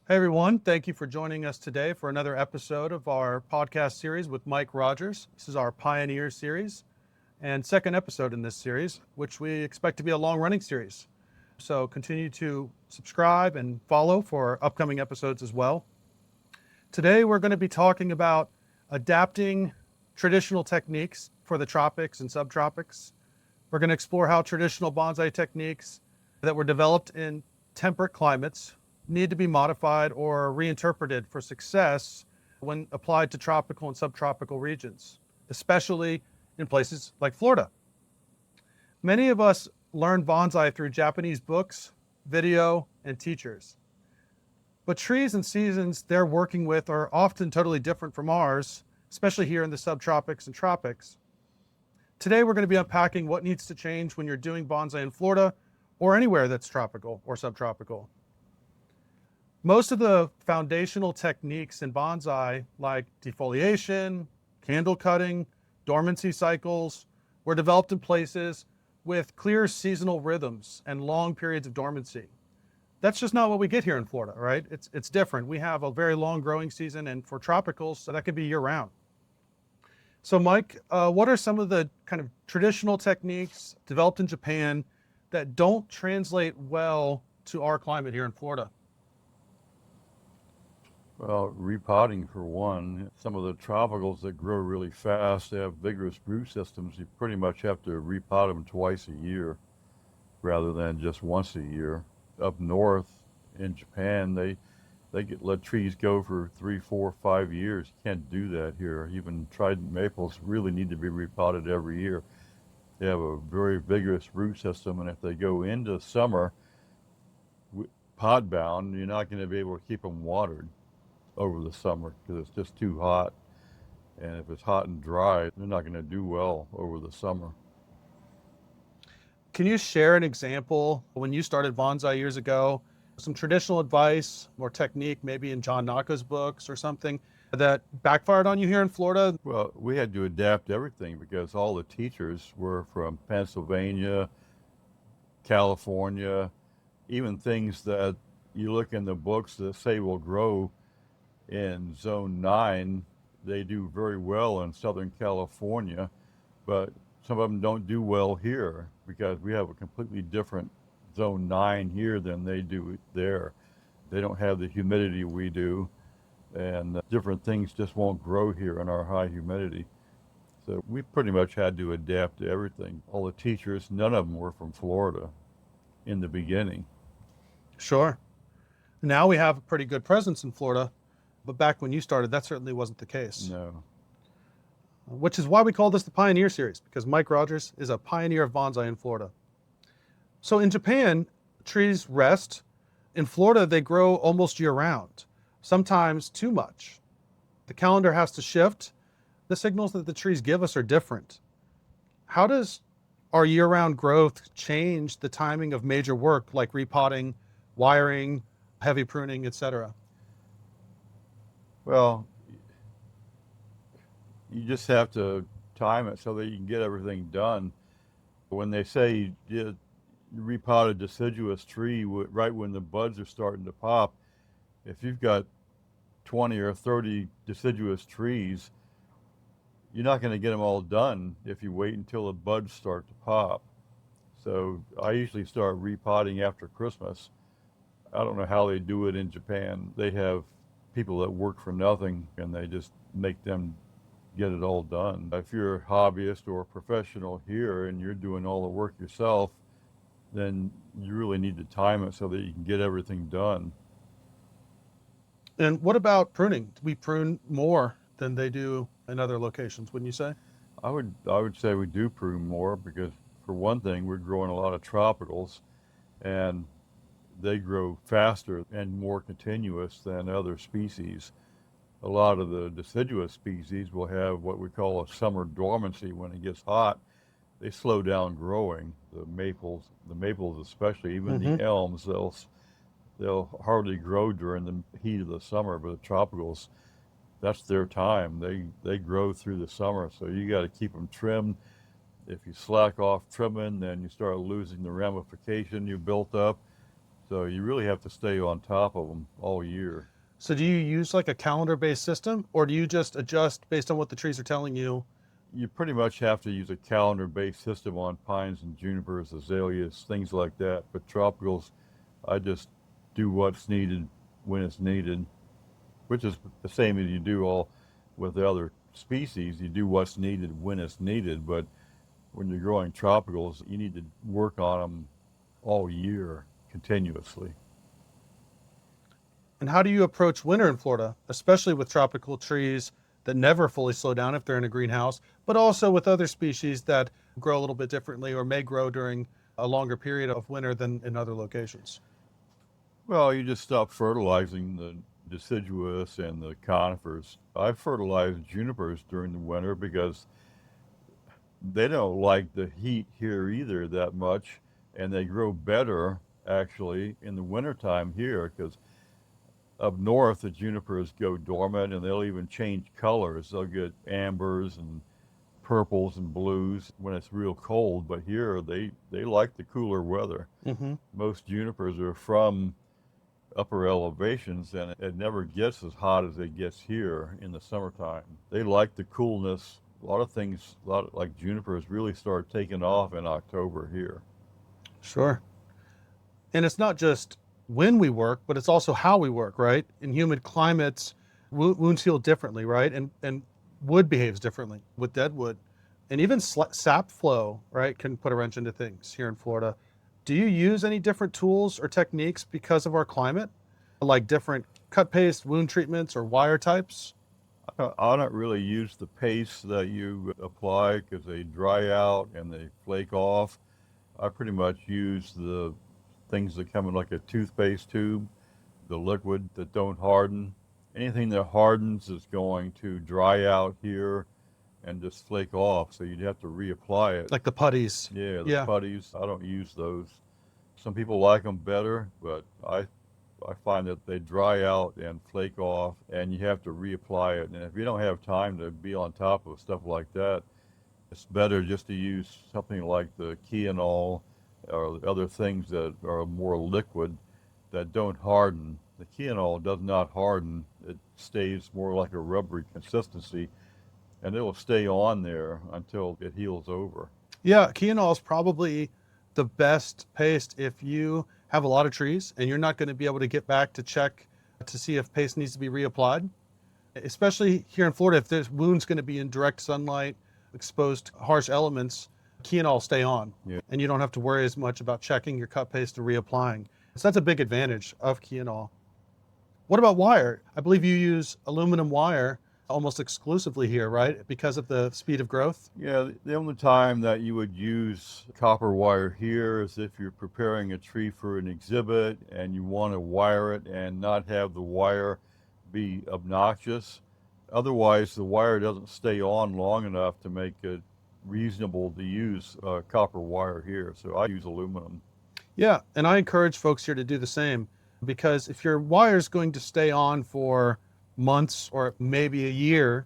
Hey everyone, thank you for joining us today for another episode of our podcast series with Mike Rogers. This is our Pioneer series and second episode in this series, which we expect to be a long-running series. So continue to subscribe and follow for upcoming episodes as well. Today we're going to be talking about adapting traditional techniques for the tropics and subtropics. We're going to explore how traditional bonsai techniques that were developed in temperate climates need to be modified or reinterpreted for success when applied to tropical and subtropical regions, especially in places like Florida. Many of us learn bonsai through Japanese books, video, and teachers. But trees and seasons they're working with are often totally different from ours, especially here in the subtropics and tropics. Today we're going to be unpacking what needs to change when you're doing bonsai in Florida or anywhere that's tropical or subtropical. Most of the foundational techniques in bonsai, like defoliation, candle cutting, dormancy cycles, were developed in places with clear seasonal rhythms and long periods of dormancy. That's just not what we get here in Florida, right? It's different. We have a very long growing season, and for tropicals, so that could be year round. So Mike, what are some of the kind of traditional techniques developed in Japan that don't translate well to our climate here in Florida? Well, repotting for one. Some of the tropicals that grow really fast, they have vigorous root systems. You pretty much have to repot them twice a year rather than just once a year. Up north in Japan, they let trees go for 3, 4, 5 years. You can't do that here. Even trident maples really need to be repotted every year. They have a very vigorous root system, and if they go into summer pot bound, you're not going to be able to keep them watered over the summer because it's just too hot. And if it's hot and dry, they're not going to do well over the summer. Can you share an example when you started bonsai years ago, some traditional advice or technique, maybe in John Naka's books or something that backfired on you here in Florida? Well, we had to adapt everything because all the teachers were from Pennsylvania, California, even things that you look in the books that say will grow in zone 9, they do very well in Southern California, but some of them don't do well here because we have a completely different zone 9 here than they do there. They don't have the humidity we do, and different things just won't grow here in our high humidity. So we pretty much had to adapt to everything. All the teachers, none of them were from Florida in the beginning. Sure. Now we have a pretty good presence in Florida, but back when you started, that certainly wasn't the case. No. Which is why we call this the Pioneer Series, because Mike Rogers is a pioneer of bonsai in Florida. So in Japan, trees rest. In Florida, they grow almost year round, sometimes too much. The calendar has to shift. The signals that the trees give us are different. How does our year-round growth change the timing of major work like repotting, wiring, heavy pruning, etc.? Well, you just have to time it so that you can get everything done. When they say you repot a deciduous tree right when the buds are starting to pop, if you've got 20 or 30 deciduous trees, you're not going to get them all done if you wait until the buds start to pop. So I usually start repotting after Christmas. I don't know how they do it in Japan. They have people that work for nothing and they just make them get it all done. If you're a hobbyist or a professional here and you're doing all the work yourself, then you really need to time it so that you can get everything done. And what about pruning? Do we prune more than they do in other locations, wouldn't you say? I would say we do prune more because, for one thing, we're growing a lot of tropicals, and they grow faster and more continuous than other species. A lot of the deciduous species will have what we call a summer dormancy. When it gets hot, they slow down growing. The maples especially, even the elms, they'll hardly grow during the heat of the summer, but the tropicals, that's their time. They grow through the summer, so you got to keep them trimmed. If you slack off trimming, then you start losing the ramification you built up. So you really have to stay on top of them all year. So do you use like a calendar-based system, or do you just adjust based on what the trees are telling you? You pretty much have to use a calendar-based system on pines and junipers, azaleas, things like that. But tropicals, I just do what's needed when it's needed, which is the same as you do all with the other species. You do what's needed when it's needed, but when you're growing tropicals, you need to work on them all year continuously. And how do you approach winter in Florida, especially with tropical trees that never fully slow down if they're in a greenhouse, but also with other species that grow a little bit differently or may grow during a longer period of winter than in other locations? Well, you just stop fertilizing the deciduous and the conifers. I fertilize junipers during the winter because they don't like the heat here either that much, and they grow better actually in the wintertime here because up north the junipers go dormant and they'll even change colors. They'll get ambers and purples and blues when it's real cold, but here they like the cooler weather. Mm-hmm. Most junipers are from upper elevations and it never gets as hot as it gets here in the summertime. They like the coolness. A lot of things, like junipers, really start taking off in October here. Sure. And it's not just when we work, but it's also how we work, right? In humid climates, wounds heal differently, right? And wood behaves differently with dead wood. And even sap flow, right, can put a wrench into things here in Florida. Do you use any different tools or techniques because of our climate, like different cut paste, wound treatments, or wire types? I don't really use the paste that you apply because they dry out and they flake off. I pretty much use the things that come in like a toothpaste tube, the liquid that don't harden. Anything that hardens is going to dry out here and just flake off, so you'd have to reapply it. Like the putties. Yeah, the Yeah. putties, I don't use those. Some people like them better, but I find that they dry out and flake off, and you have to reapply it. And if you don't have time to be on top of stuff like that, it's better just to use something like the Keenol or other things that are more liquid that don't harden. The Keenol does not harden. It stays more like a rubbery consistency, and it will stay on there until it heals over. Yeah, Keenol is probably the best paste if you have a lot of trees and you're not going to be able to get back to check to see if paste needs to be reapplied. Especially here in Florida, if this wound's going to be in direct sunlight, exposed to harsh elements, Keenol will stay on. Yeah. And you don't have to worry as much about checking your cut paste and reapplying. So that's a big advantage of Keenol. What about wire? I believe you use aluminum wire almost exclusively here, right? Because of the speed of growth? Yeah, the only time that you would use copper wire here is if you're preparing a tree for an exhibit and you want to wire it and not have the wire be obnoxious. Otherwise, the wire doesn't stay on long enough to make it reasonable to use copper wire here. So I use aluminum. Yeah, and I encourage folks here to do the same, because if your wire is going to stay on for months or maybe a year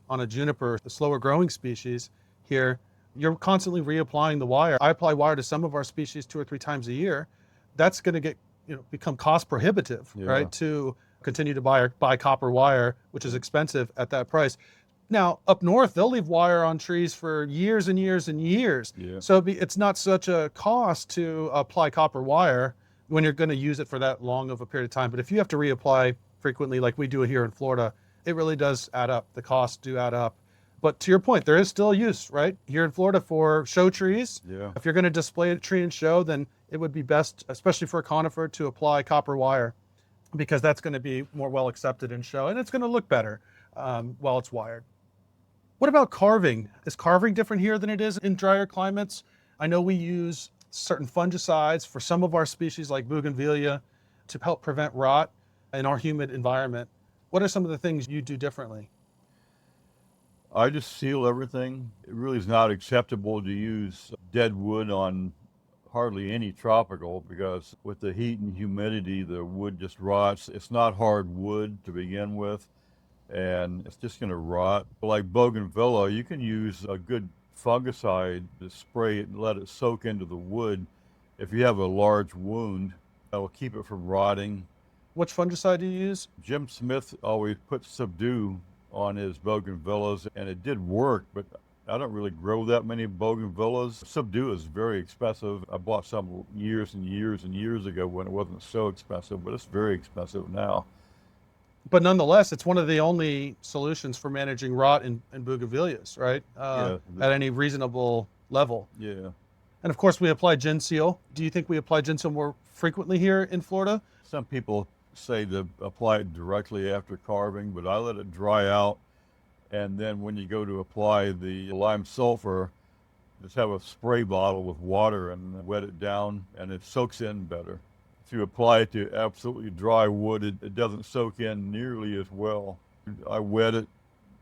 on a juniper, the slower growing species here, you're constantly reapplying the wire. I apply wire to some of our species 2 or 3 times a year. That's going to become cost prohibitive, Yeah. right? To continue to buy copper wire, which is expensive at that price. Now, up north, they'll leave wire on trees for years and years and years. Yeah. So it's not such a cost to apply copper wire when you're going to use it for that long of a period of time. But if you have to reapply frequently, like we do here in Florida, it really does add up. The costs do add up. But to your point, there is still use, right? Here in Florida for show trees. Yeah. If you're going to display a tree and show, then it would be best, especially for a conifer, to apply copper wire, because that's going to be more well accepted in show, and it's going to look better while it's wired. What about carving? Is carving different here than it is in drier climates? I know we use certain fungicides for some of our species like bougainvillea to help prevent rot in our humid environment. What are some of the things you do differently? I just seal everything. It really is not acceptable to use dead wood on hardly any tropical, because with the heat and humidity, the wood just rots. It's not hard wood to begin with, and it's just going to rot. Like bougainvillea, you can use a good fungicide to spray it and let it soak into the wood if you have a large wound. That will keep it from rotting. Which fungicide do you use? Jim Smith always put Subdue on his bougainvilleas, and it did work, but I don't really grow that many bougainvilleas. Subdue is very expensive. I bought some years and years and years ago when it wasn't so expensive, but it's very expensive now. But nonetheless, it's one of the only solutions for managing rot in bougainvilleas, right? Yeah. At any reasonable level. Yeah. And of course, we apply Gin Seal. Do you think we apply Gin Seal more frequently here in Florida? Some people say to apply it directly after carving, but I let it dry out. And then when you go to apply the lime sulfur, just have a spray bottle with water and wet it down, and it soaks in better. If you apply it to absolutely dry wood, it doesn't soak in nearly as well. I wet it,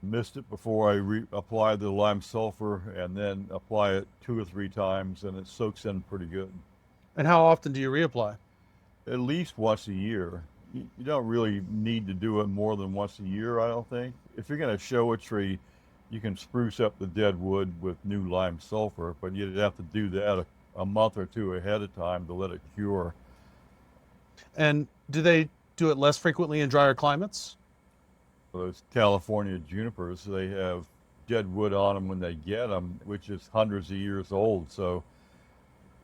mist it before I apply the lime sulfur, and then apply it 2 or 3 times, and it soaks in pretty good. And how often do you reapply? At least once a year. You don't really need to do it more than once a year, I don't think. If you're going to show a tree, you can spruce up the dead wood with new lime sulfur, but you'd have to do that a month or 2 ahead of time to let it cure. And do they do it less frequently in drier climates? Those California junipers, they have dead wood on them when they get them, which is hundreds of years old. So,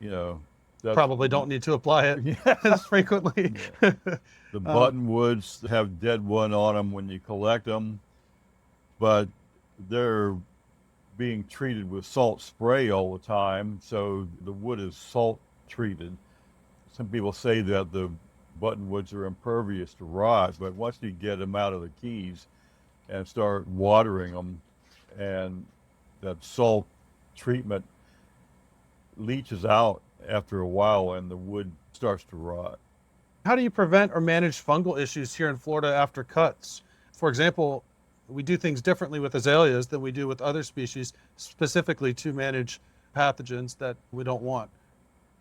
you know, Probably don't need to apply it Yeah. as frequently. Yeah. The buttonwoods have dead wood on them when you collect them, but they're being treated with salt spray all the time, so the wood is salt treated. Some people say that the buttonwoods are impervious to rot, but once you get them out of the keys and start watering them, and that salt treatment leaches out after a while and the wood starts to rot. How do you prevent or manage fungal issues here in Florida after cuts? For example, we do things differently with azaleas than we do with other species, specifically to manage pathogens that we don't want.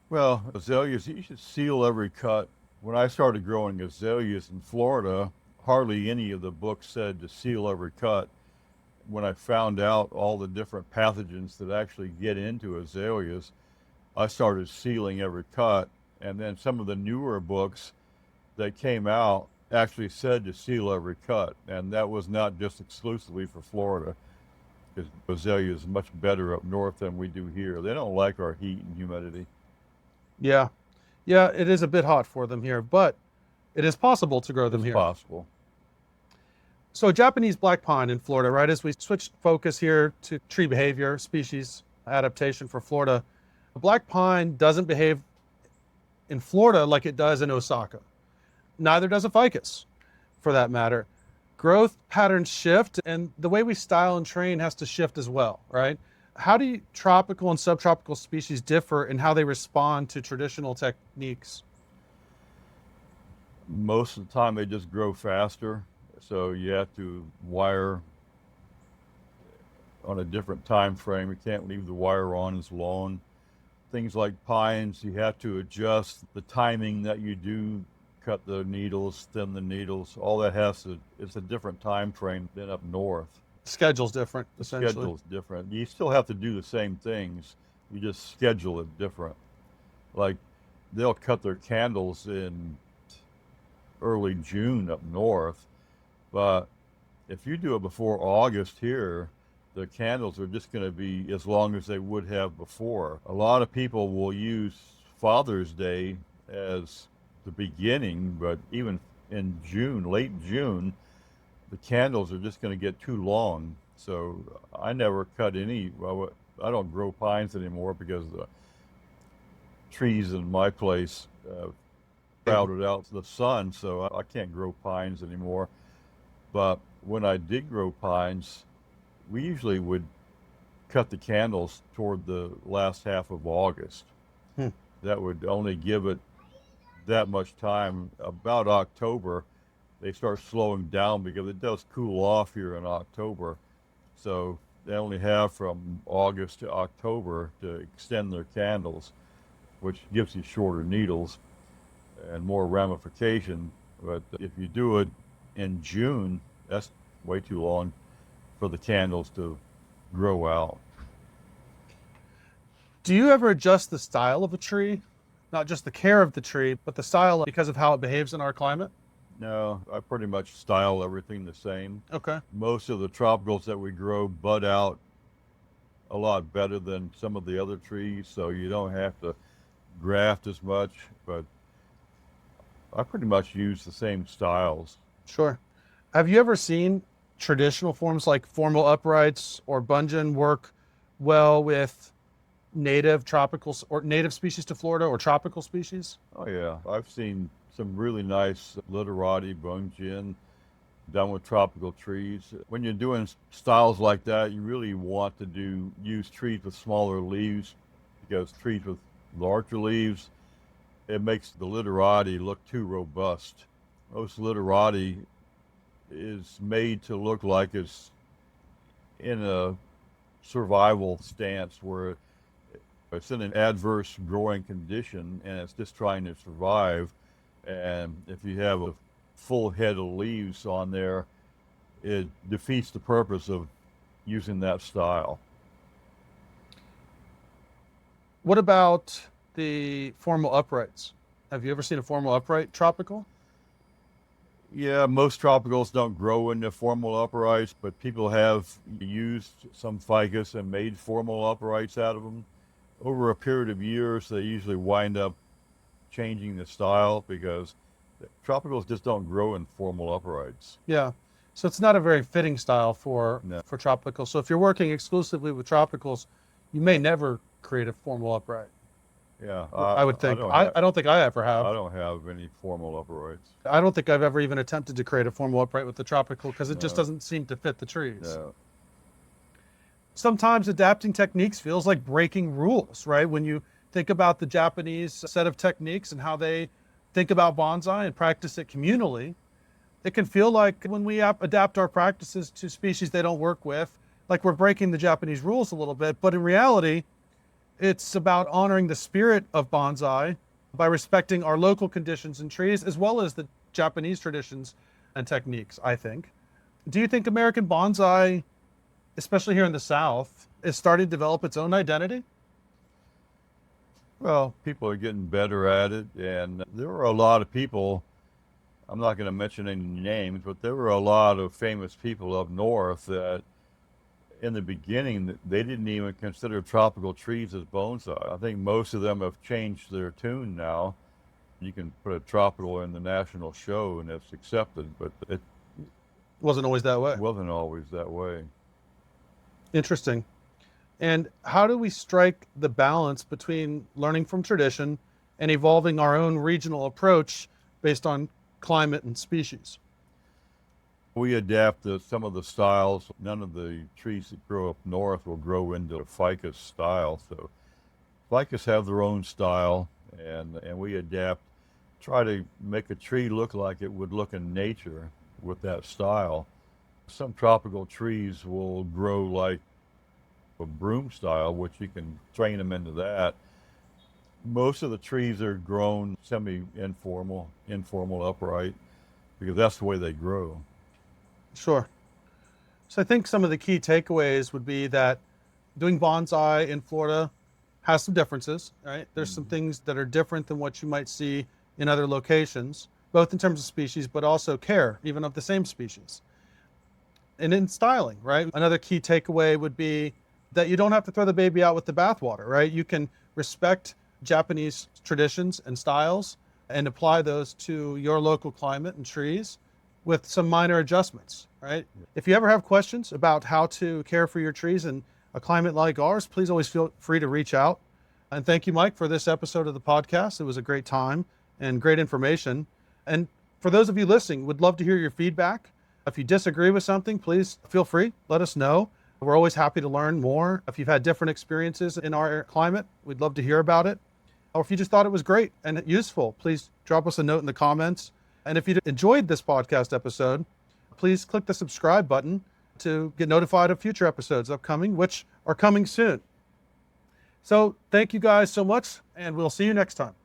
Well, azaleas, you should seal every cut. When I started growing azaleas in Florida, hardly any of the books said to seal every cut. When I found out all the different pathogens that actually get into azaleas, I started sealing every cut. And then some of the newer books that came out actually said to seal every cut. And that was not just exclusively for Florida, because azalea is much better up north than we do here. They don't like our heat and humidity. Yeah. Yeah, it is a bit hot for them here, but it is possible to grow them It's here. possible. So Japanese black pine in Florida, right? As we switch focus here to tree behavior, species adaptation for Florida, black pine doesn't behave in Florida like it does in Osaka. Neither does a ficus, for that matter. Growth patterns shift, and the way we style and train has to shift as well, right? How do tropical and subtropical species differ in how they respond to traditional techniques? Most of the time they just grow faster, so you have to wire on a different time frame. You can't leave the wire on as long. Things like pines, you have to adjust the timing that you do, cut the needles, thin the needles. All that it's a different time frame than up north. Schedule's different, The essentially. schedule's different. You still have to do the same things, you just schedule it different. Like, they'll cut their candles in early June up north, but if you do it before August here, the candles are just going to be as long as they would have before. A lot of people will use Father's Day as the beginning, but even in June, late June, the candles are just going to get too long. So I never cut any. Well, I don't grow pines anymore because the trees in my place crowded out the sun, so I can't grow pines anymore. But when I did grow pines, we usually would cut the candles toward the last half of August. That would only give it that much time. About October, they start slowing down because it does cool off here in October. So they only have from August to October to extend their candles, which gives you shorter needles and more ramification. But if you do it in June, that's way too long for the candles to grow out. Do you ever adjust the style of a tree not just the care of the tree, but the style because of how it behaves in our climate? No, I pretty much style everything the same. Okay. Most of the tropicals that we grow bud out a lot better than some of the other trees, so you don't have to graft as much, but I pretty much use the same styles. Sure. Have you ever seen traditional forms like formal uprights or bungeon work well with native tropical or native species to Florida or tropical species? Oh yeah, I've seen some really nice literati bungeon done with tropical trees. When you're doing styles like that, you really want to use trees with smaller leaves, because trees with larger leaves, it makes the literati look too robust. Most literati is made to look like it's in a survival stance where it's in an adverse growing condition and it's just trying to survive. And if you have a full head of leaves on there, it defeats the purpose of using that style. What about the formal uprights? Have you ever seen a formal upright tropical? Yeah, most tropicals don't grow into formal uprights, but people have used some ficus and made formal uprights out of them. Over a period of years, they usually wind up changing the style because tropicals just don't grow in formal uprights. Yeah. So it's not a very fitting style for tropicals. So if you're working exclusively with tropicals, you may never create a formal upright. Yeah, I would think. I don't think I ever have. I don't have any formal uprights. I don't think I've ever even attempted to create a formal upright with the tropical because it just doesn't seem to fit the trees. No. Sometimes adapting techniques feels like breaking rules, right? When you think about the Japanese set of techniques and how they think about bonsai and practice it communally, it can feel like when we adapt our practices to species they don't work with, like we're breaking the Japanese rules a little bit. But in reality, it's about honoring the spirit of bonsai by respecting our local conditions and trees, as well as the Japanese traditions and techniques, I think. Do you think American bonsai, especially here in the South, is starting to develop its own identity? Well, people are getting better at it, and there were a lot of people, I'm not going to mention any names, but there were a lot of famous people up north that in the beginning, they didn't even consider tropical trees as bonsai. I think most of them have changed their tune now. You can put a tropical in the national show and it's accepted, but it Wasn't always that way. wasn't always that way. Interesting. And how do we strike the balance between learning from tradition and evolving our own regional approach based on climate and species? We adapt some of the styles. None of the trees that grow up north will grow into a ficus style. So ficus have their own style, and we adapt, try to make a tree look like it would look in nature with that style. Some tropical trees will grow like a broom style, which you can train them into that. Most of the trees are grown semi-informal, informal upright, because that's the way they grow. Sure. So I think some of the key takeaways would be that doing bonsai in Florida has some differences, right? There's some things that are different than what you might see in other locations, both in terms of species, but also care, even of the same species. And in styling, right? Another key takeaway would be that you don't have to throw the baby out with the bathwater, right? You can respect Japanese traditions and styles and apply those to your local climate and trees with some minor adjustments, right? If you ever have questions about how to care for your trees in a climate like ours, please always feel free to reach out. And thank you, Mike, for this episode of the podcast. It was a great time and great information. And for those of you listening, would love to hear your feedback. If you disagree with something, please feel free, let us know. We're always happy to learn more. If you've had different experiences in our climate, we'd love to hear about it. Or if you just thought it was great and useful, please drop us a note in the comments. And if you enjoyed this podcast episode, please click the subscribe button to get notified of future episodes upcoming, which are coming soon. So thank you guys so much, and we'll see you next time.